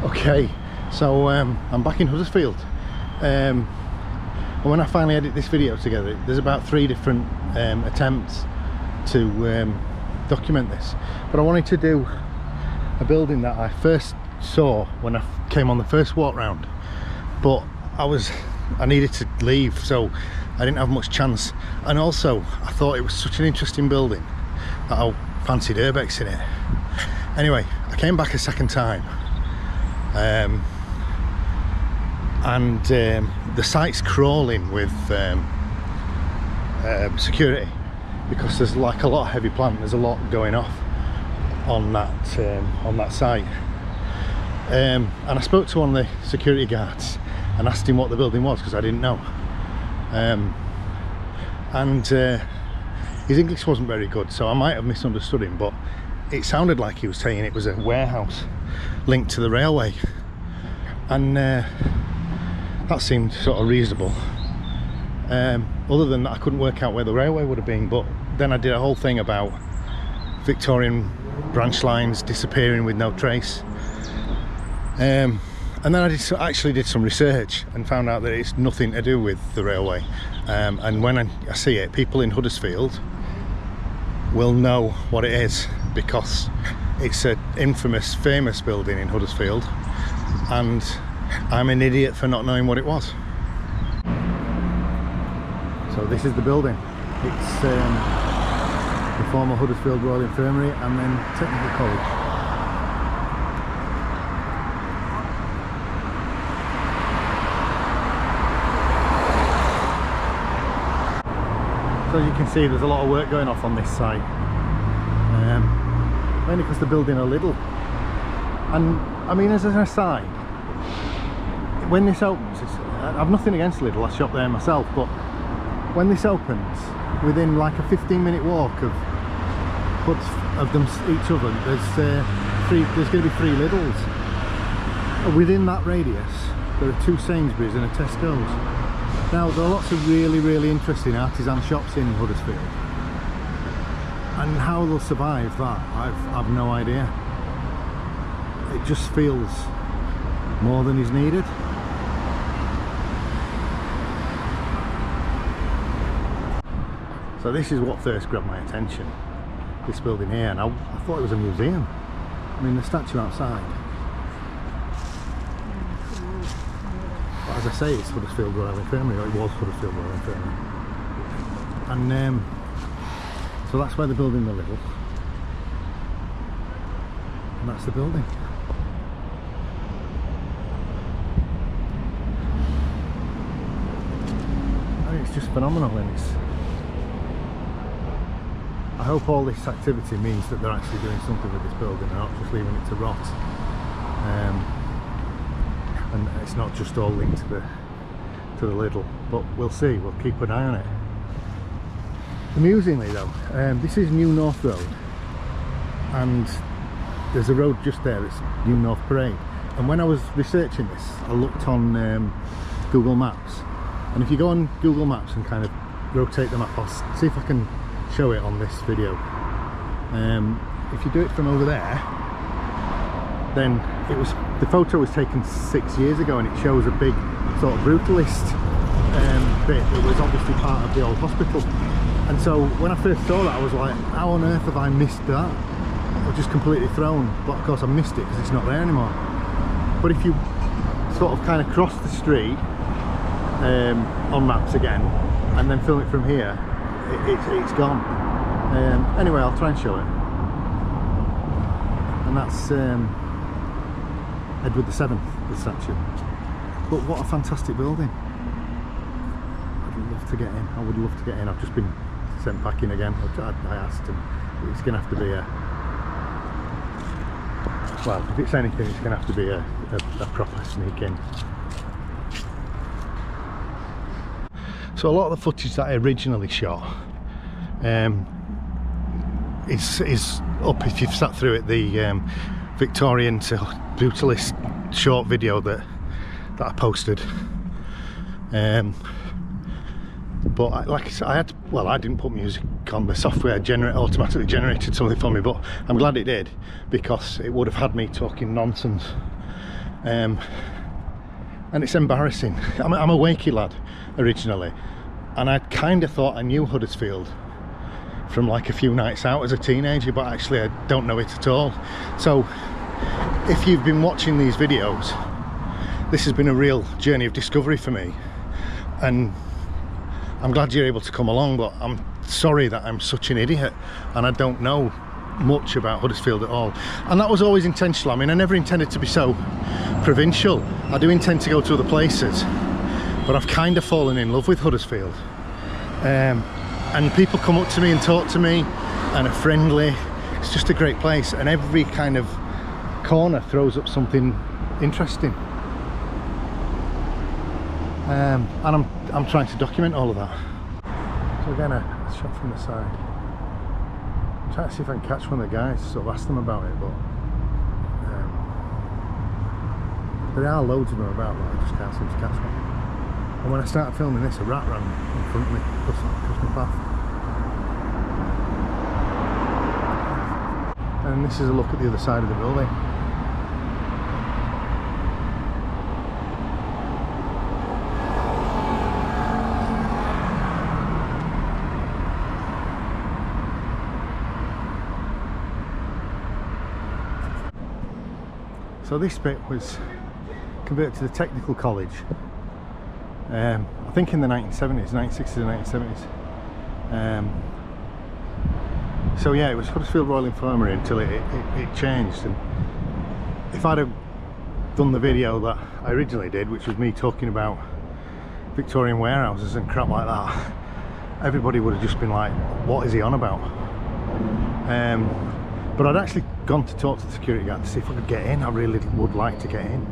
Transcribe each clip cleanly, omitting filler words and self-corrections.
Okay, so I'm back in Huddersfield, and when I finally edit this video together, there's about 3 different attempts to document this, but I wanted to do a building that I first saw when I came on the first walk round, but I needed to leave, so I didn't have much chance, and also I thought it was such an interesting building that I fancied urbex in it. Anyway, I came back a second time, and the site's crawling with security, because there's like a lot of heavy plant. There's a lot going off on that site, and I spoke to one of the security guards and asked him what the building was, because I didn't know, and his English wasn't very good, so I might have misunderstood him, but it sounded like he was saying it was a warehouse linked to the railway, and that seemed sort of reasonable. Other than that, I couldn't work out where the railway would have been. But then I did a whole thing about Victorian branch lines disappearing with no trace, and then I actually did some research and found out that it's nothing to do with the railway, and when I see it, people in Huddersfield will know what it is, because it's an infamous, famous building in Huddersfield, and I'm an idiot for not knowing what it was. So this is the building. It's the former Huddersfield Royal Infirmary and then Technical College. So as you can see, there's a lot of work going off on this site, mainly because they're building a Lidl. And I mean, as an aside, when this opens, I've nothing against Lidl, I shop there myself, but when this opens, within like a 15-minute walk of them each other, there's going to be 3 Lidls. Within that radius, there are 2 Sainsbury's and a Tesco's. Now, there are lots of really interesting artisan shops in Huddersfield, and how they'll survive that, I've no idea. It just feels more than is needed. So this is what first grabbed my attention, this building here, and I thought it was a museum. I mean, the statue outside. But as I say, it's Huddersfield Royal Infirmary, or it was Huddersfield Royal Infirmary. And so that's where they're building the Lidl. And that's the building. And it's just phenomenal, and I hope all this activity means that they're actually doing something with this building and not just leaving it to rot. And it's not just all linked to the Lidl, but we'll see. We'll keep an eye on it. Amusingly though, this is New North Road, and there's a road just there, it's New North Parade. And when I was researching this, I looked on Google Maps, and if you go on Google Maps and kind of rotate the map, I'll see if I can show it on this video. If you do it from over there, then the photo was taken 6 years ago, and it shows a big sort of brutalist bit that was obviously part of the old hospital. And so when I first saw that, I was like, how on earth have I missed that? I was just completely thrown, but of course I missed it because it's not there anymore. But if you sort of kind of cross the street on maps again and then film it from here, it's gone. Anyway, I'll try and show it. And that's Edward VII, the statue. But what a fantastic building. I'd love to get in. I would love to get in. I've just been sent back in again. I asked him. It's going to have to be a... Well, if it's anything, it's going to have to be a proper sneak in. So a lot of the footage that I originally shot is up, if you've sat through it, the Victorian to brutalist short video that I posted. But like I said, I didn't put music on. The software automatically generated something for me, but I'm glad it did, because it would have had me talking nonsense and it's embarrassing. I'm a Wakey lad originally, and I kind of thought I knew Huddersfield from like a few nights out as a teenager, but actually I don't know it at all. So if you've been watching these videos, this has been a real journey of discovery for me, and I'm glad you're able to come along, but I'm sorry that I'm such an idiot and I don't know much about Huddersfield at all. And that was always intentional. I mean, I never intended to be so provincial. I do intend to go to other places, but I've kind of fallen in love with Huddersfield. And people come up to me and talk to me and are friendly. It's just a great place, and every kind of corner throws up something interesting. And I'm trying to document all of that. So again, a shot from the side. I'm trying to see if I can catch one of the guys, sort of ask them about it, but there are loads of them about, but I just can't seem to catch one. And when I started filming this, a rat ran in front of me, across my path. And this is a look at the other side of the building. So this bit was converted to the technical college, I think in the 1970s, 1960s and 1970s. So yeah, it was Huddersfield Royal Infirmary until it changed. And if I'd have done the video that I originally did, which was me talking about Victorian warehouses and crap like that, everybody would have just been like, what is he on about? But I'd actually gone to talk to the security guard to see if I could get in. I really would like to get in,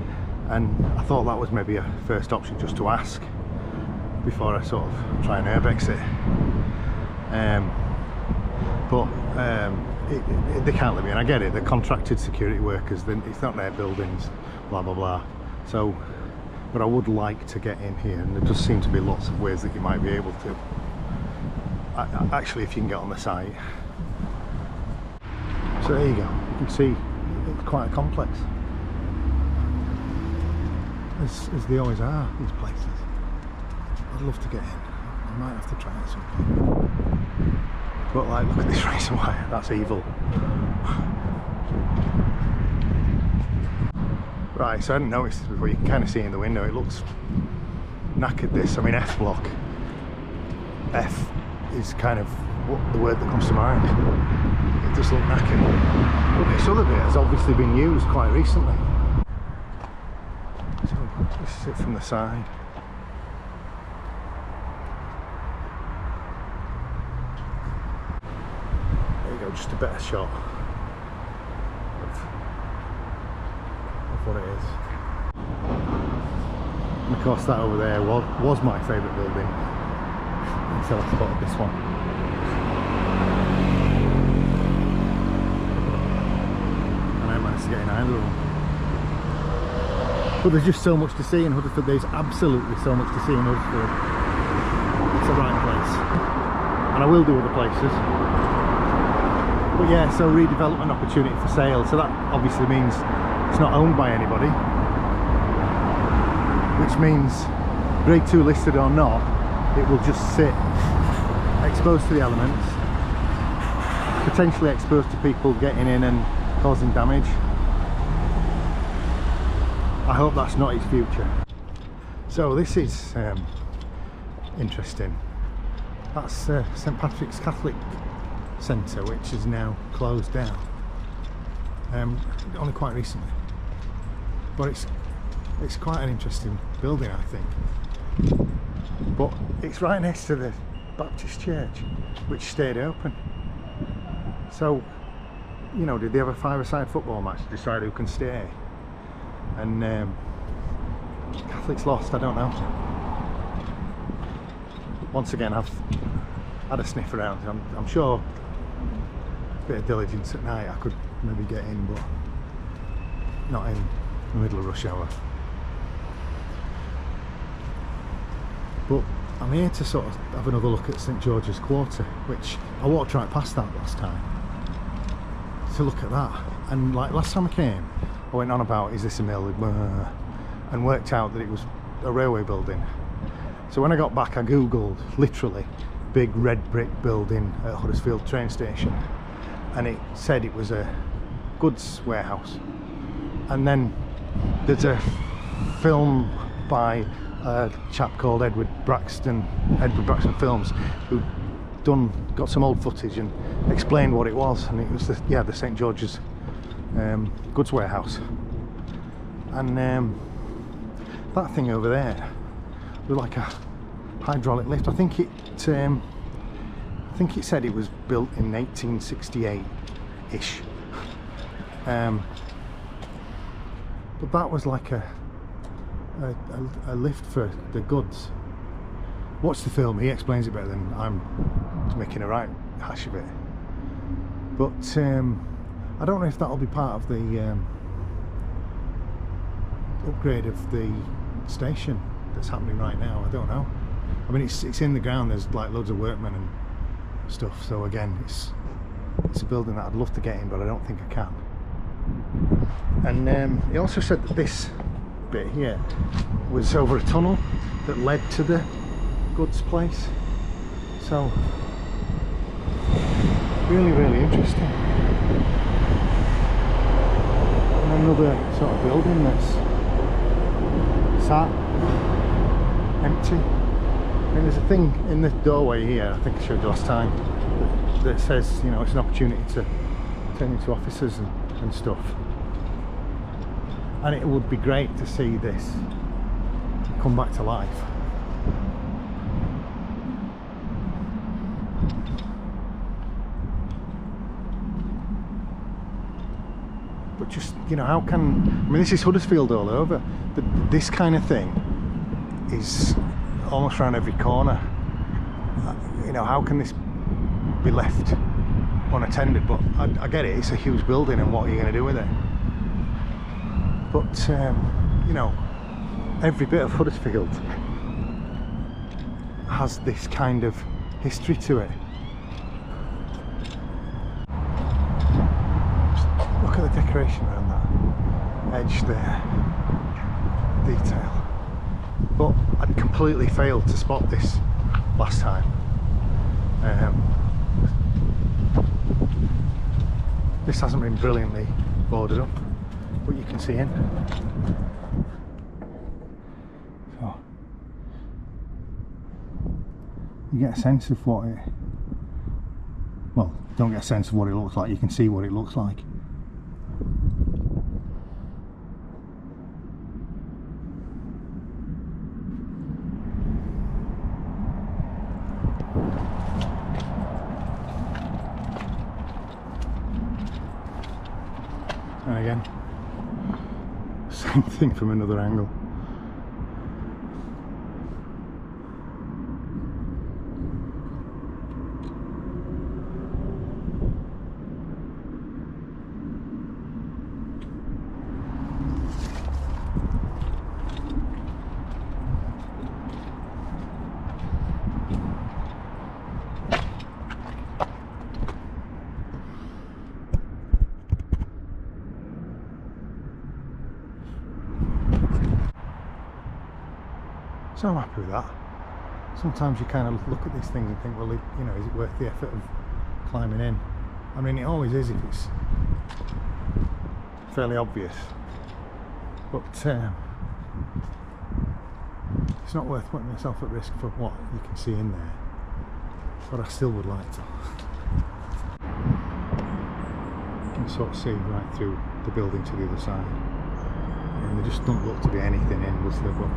and I thought that was maybe a first option, just to ask before I sort of try and urbex it. But they can't let me in. I get it, they're contracted security workers, it's not their buildings, blah blah blah. So, but I would like to get in here, and there does seem to be lots of ways that you might be able to. Actually, if you can get on the site. So there you go, you can see it's quite a complex, as they always are, these places. I'd love to get in. I might have to try it at some point. But like, look at this razor wire, that's evil. Right, so I hadn't noticed this before. You can kind of see in the window, it looks knackered, this. I mean, F block. F is kind of the word that comes to mind. It does look knackered. But this other bit has obviously been used quite recently. So this is it from the side. There you go, just a better shot of what it is. And of course that over there was my favourite building until I spotted this one. Getting either of them. But there's just so much to see in Huddersfield. There's absolutely so much to see in Huddersfield. It's the right place, and I will do other places. But yeah, so redevelopment opportunity for sale, so that obviously means it's not owned by anybody, which means grade 2 listed or not, it will just sit exposed to the elements, potentially exposed to people getting in and causing damage. I hope that's not its future. So this is interesting. That's St Patrick's Catholic Centre, which is now closed down. Only quite recently. But it's quite an interesting building, I think. But it's right next to the Baptist church, which stayed open. So, you know, did they have a five-a-side football match to decide who can stay? And Catholics lost, I don't know. Once again, I've had a sniff around. I'm sure a bit of diligence at night I could maybe get in, but not in the middle of rush hour. But I'm here to sort of have another look at St George's Quarter, which I walked right past that last time to look at that. And like last time I came, I went on about, is this a mill? And worked out that it was a railway building. So when I got back, I googled literally big red brick building at Huddersfield train station, and it said it was a goods warehouse. And then there's a film by a chap called Edward Braxton Films, who got some old footage and explained what it was, and it was the St George's goods warehouse. And that thing over there was like a hydraulic lift. I think it said it was built in 1868-ish. But that was like a lift for the goods. Watch the film, he explains it better than I'm making a right hash of it. But I don't know if that'll be part of the upgrade of the station that's happening right now. I don't know. I mean, it's in the ground, there's like loads of workmen and stuff, so again, it's a building that I'd love to get in, but I don't think I can. And he also said that this bit here was over a tunnel that led to the goods place, so really interesting. And another sort of building that's sat empty. And there's a thing in the doorway here, I think I showed you last time, that says, you know, it's an opportunity to turn into offices and stuff. And it would be great to see this come back to life. But just, you know, how can, I mean, this is Huddersfield all over, but this kind of thing is almost around every corner. You know, how can this be left unattended? But I get it, it's a huge building, and what are you going to do with it? But you know, every bit of Huddersfield has this kind of history to it. Look at the decoration around that edge there, detail. But I completely failed to spot this last time. This hasn't been brilliantly boarded up, but you can see in. So you get a sense of what it, well, don't get a sense of what it looks like, you can see what it looks like. And again, same thing from another angle. So I'm happy with that. Sometimes you kind of look at these things and think, well, you know, is it worth the effort of climbing in? I mean, it always is if it's fairly obvious, but it's not worth putting myself at risk for what you can see in there. But I still would like to. You can sort of see right through the building to the other side, and there just don't look to be anything in, does there? But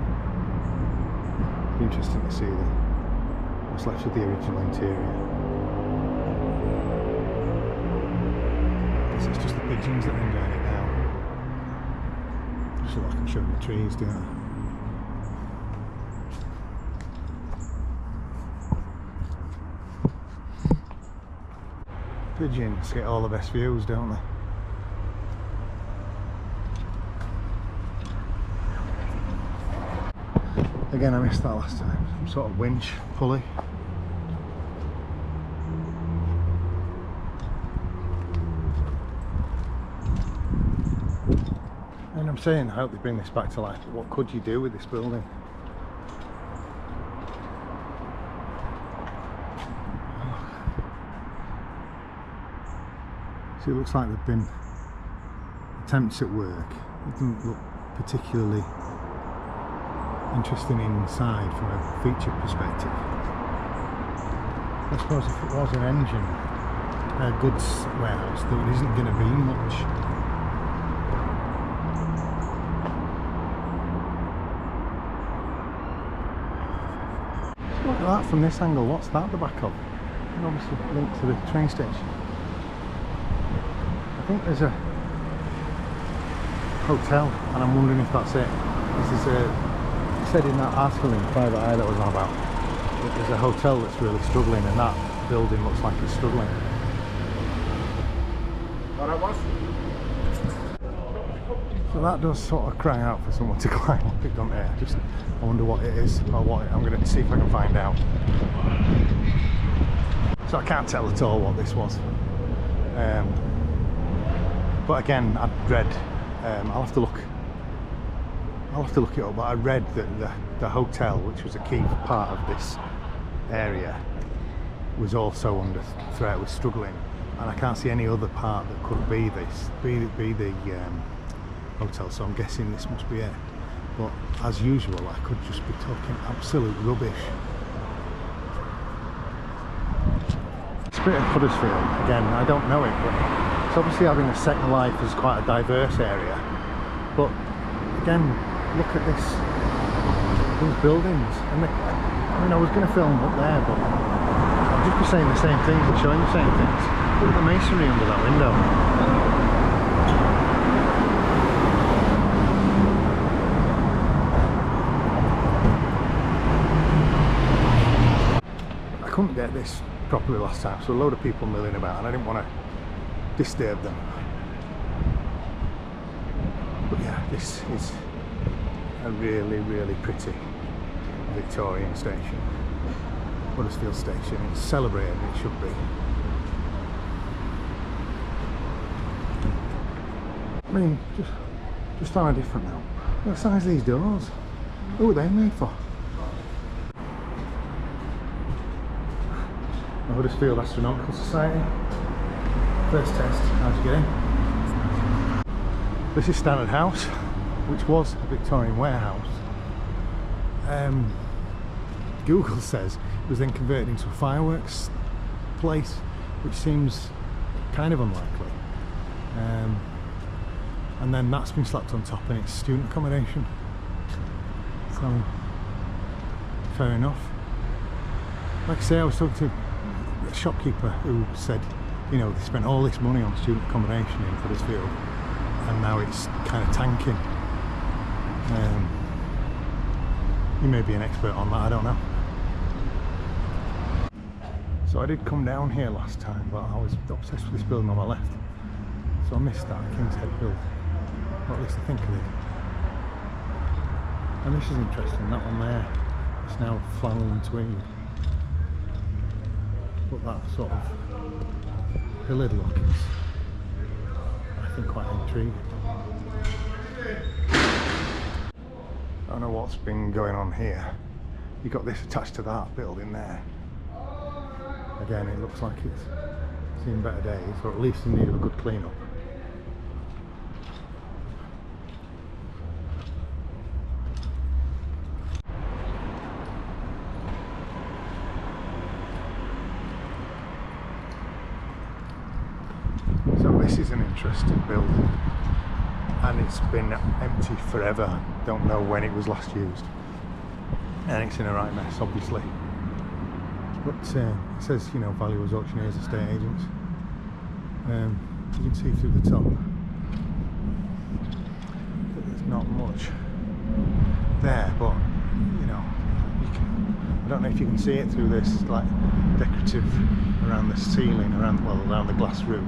interesting to see what's left of the original interior. This is just the pigeons that are enjoying it now. Just so I can show them the trees, don't I? Pigeons get all the best views, don't they? Again, I missed that last time. Some sort of winch pulley. saying, I hope they bring this back to life. What could you do with this building? So it looks like there've been attempts at work. It doesn't look particularly interesting inside from a feature perspective. I suppose if it was an engine, a goods warehouse, there isn't going to be much. Look at that from this angle. What's that the back of? And obviously linked to the train station. I think there's a hotel, and I'm wondering if that's it. This is it said in that article in Private Eye that was on about that there's a hotel that's really struggling, and that building looks like it's struggling. So that does sort of cry out for someone to climb up it, doesn't it? I wonder what it is, or what I'm going to see if I can find out. So I can't tell at all what this was. But again, I'd read, I'll have to look it up, but I read that the hotel, which was a key part of this area, was also under threat, was struggling, and I can't see any other part that could be the hotel, so I'm guessing this must be it. But as usual, I could just be talking absolute rubbish. Spirit of Huddersfield, again, I don't know it, but it's obviously having a second life as quite a diverse area. But again, look at these buildings, and I mean, I was going to film up there, but I'll just be saying the same things and showing the same things. Look at the masonry under that window. I couldn't get this properly last time, so a load of people milling about, and I didn't want to disturb them. But yeah, this is a really, really pretty Victorian station, Huddersfield station. It's celebrated, it should be. I mean, just on a different note, what size are these doors? Who are they made for? The Huddersfield Astronomical Society. First test, how'd you get in? This is Standard House, which was a Victorian warehouse. Google says it was then converted into a fireworks place, which seems kind of unlikely. And then that's been slapped on top, and it's student accommodation. So, fair enough. Like I say, I was talking to a shopkeeper who said, you know, they spent all this money on student accommodation in Huddersfield, and now it's kind of tanking. You may be an expert on that, I don't know. So I did come down here last time, but I was obsessed with this building on my left, so I missed that King's Head build, or at least I think I did. And this is interesting, that one there, it's now flannel and tweed, but that sort of pillared look is, I think, quite intriguing. I don't know what's been going on here. You got this attached to that building there. Again, it looks like it's seen better days, or at least in need of a good clean up. So this is an interesting building, and it's been empty forever. Don't know when it was last used, and it's in a right mess, obviously. But it says, you know, valuers, auctioneers, estate agents. You can see through the top that there's not much there, but you know, I don't know if you can see it through this like decorative around the ceiling, around the glass roof.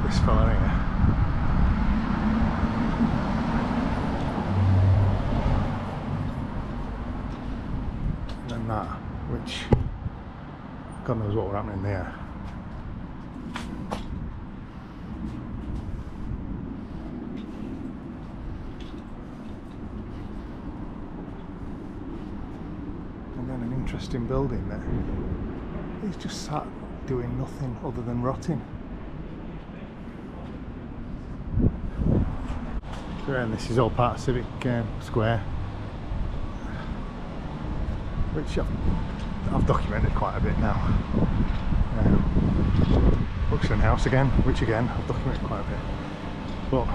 This fella here. And then that, which God knows what were happening there. interesting building that is just sat doing nothing other than rotting. So, and this is all part of Civic Square, which I've documented quite a bit now. Buxton House again, which again I've documented quite a bit, but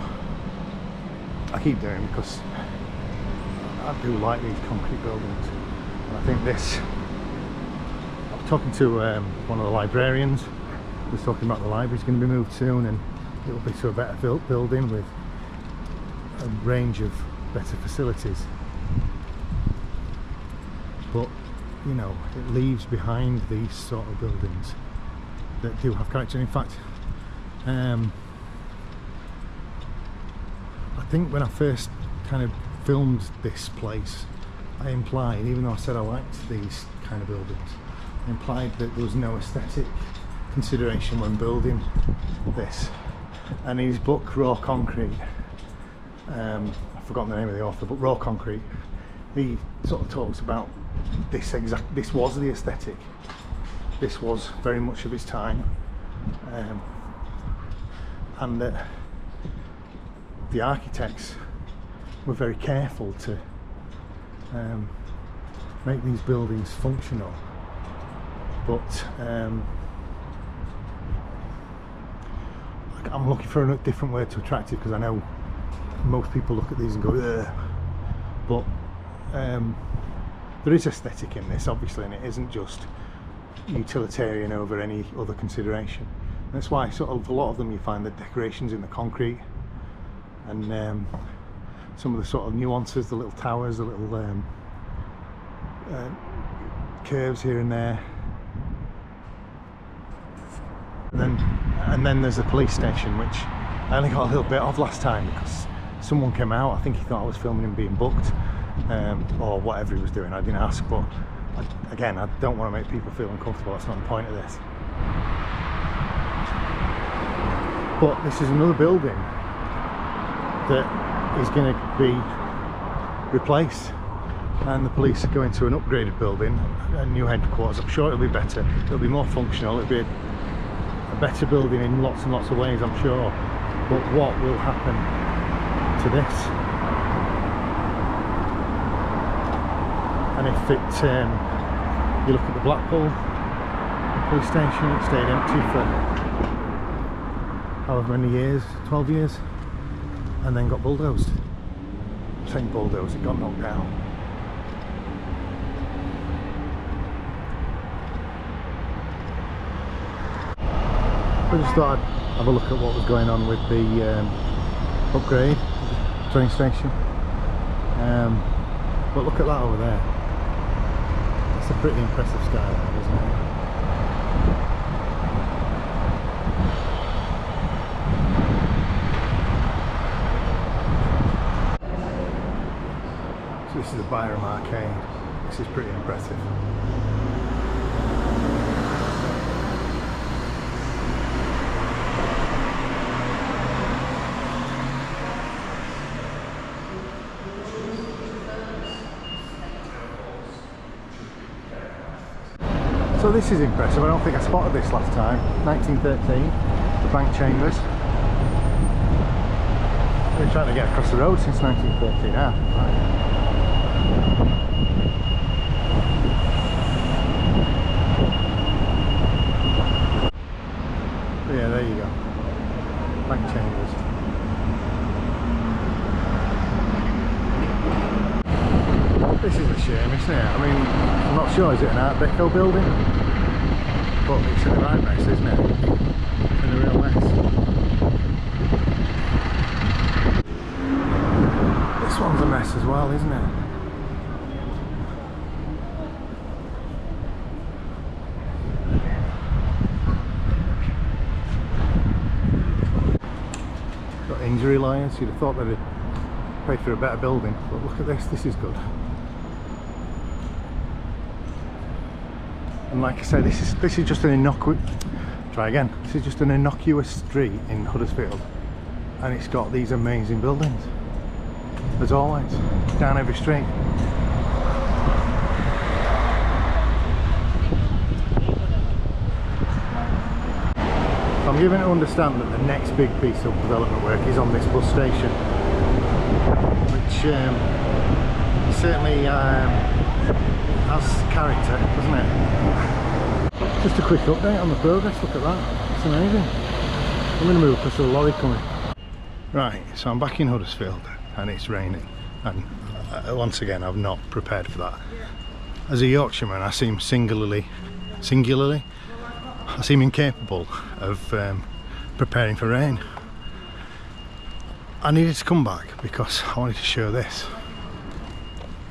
I keep doing because I do like these concrete buildings. And I think this, I was talking to one of the librarians who was talking about the library's going to be moved soon, and it will be to a better built building with a range of better facilities, but you know, it leaves behind these sort of buildings that do have character. In fact, I think when I first kind of filmed this place, I implied, even though I said I liked these kind of buildings, I implied that there was no aesthetic consideration when building this. And in his book Raw Concrete, I've forgotten the name of the author, but Raw Concrete, he sort of talks about this was the aesthetic. This was very much of its time, and that the architects were very careful to make these buildings functional, but I'm looking for a different word to attractive, because I know most people look at these and go, ugh. But there is aesthetic in this, obviously, and it isn't just utilitarian over any other consideration. That's why sort of a lot of them you find the decorations in the concrete, and some of the sort of nuances, the little towers, the little curves here and there. And then there's the police station, which I only got a little bit of last time because someone came out. I think he thought I was filming him being booked, or whatever he was doing. I didn't ask, but again, I don't want to make people feel uncomfortable. That's not the point of this. But this is another building that is going to be replaced, and the police are going to an upgraded building, a new headquarters. I'm sure it'll be better, it'll be more functional, it'll be a better building in lots and lots of ways, I'm sure. But what will happen to this? And if it, you look at the Blackpool police station, it stayed empty for however many years, 12 years, and then got bulldozed. I'm saying bulldozed, it got knocked down. I just thought I'd have a look at what was going on with the upgrade train station. But look at that over there. That's a pretty impressive skyline, isn't it? So this is the Byram Arcade. This is pretty impressive. So this is impressive. I don't think I spotted this last time. 1913, the bank chambers. I've been trying to get across the road since 1913. Right. Yeah, there you go. Bank chambers. This is a shame, isn't it? I mean, I'm not sure, is it an Art Deco building? But it's in a right mess, isn't it? It's in a real mess. This one's a mess as well, isn't it? Got injury lawyers, you'd have thought they'd pay for a better building, but look at this is good. And like I say, this is just an innocuous, this is just an innocuous street in Huddersfield, and it's got these amazing buildings, as always, down every street. So I'm given to understand that the next big piece of development work is on this bus station, which certainly has character, doesn't it? Just a quick update on the progress, look at that, it's amazing. I'm going to move because there's a lorry coming. Right, so I'm back in Huddersfield and it's raining, and once again I've not prepared for that. As a Yorkshireman I seem singularly, I seem incapable of preparing for rain. I needed to come back because I wanted to show this.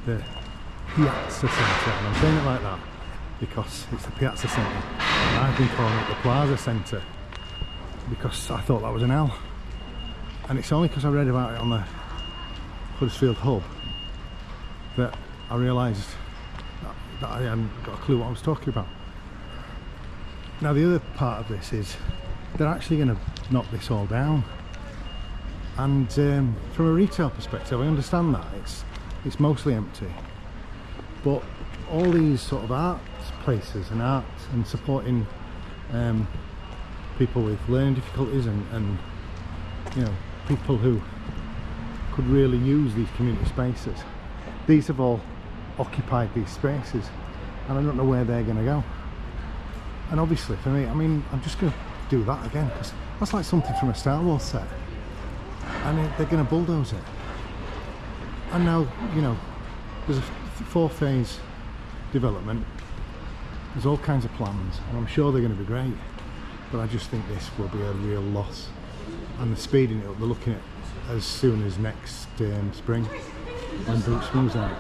The Piazza Centre, and I'm saying it like that because it's the Piazza Centre. And I've been calling it the Plaza Centre because I thought that was an L. And it's only because I read about it on the Huddersfield Hub that I realised that I hadn't got a clue what I was talking about. Now the other part of this is they're actually going to knock this all down, and from a retail perspective I understand that it's mostly empty, but all these sort of arts places and art and supporting people with learning difficulties and you know, people who could really use these community spaces, these have all occupied these spaces and I don't know where they're going to go. And obviously for me, I mean, I'm just going to do that again because that's like something from a Star Wars set, and they're going to bulldoze it. And now, you know, there's a 4-phase development, there's all kinds of plans and I'm sure they're going to be great, but I just think this will be a real loss. And the speeding it up, they're looking at as soon as next spring when Boots moves out.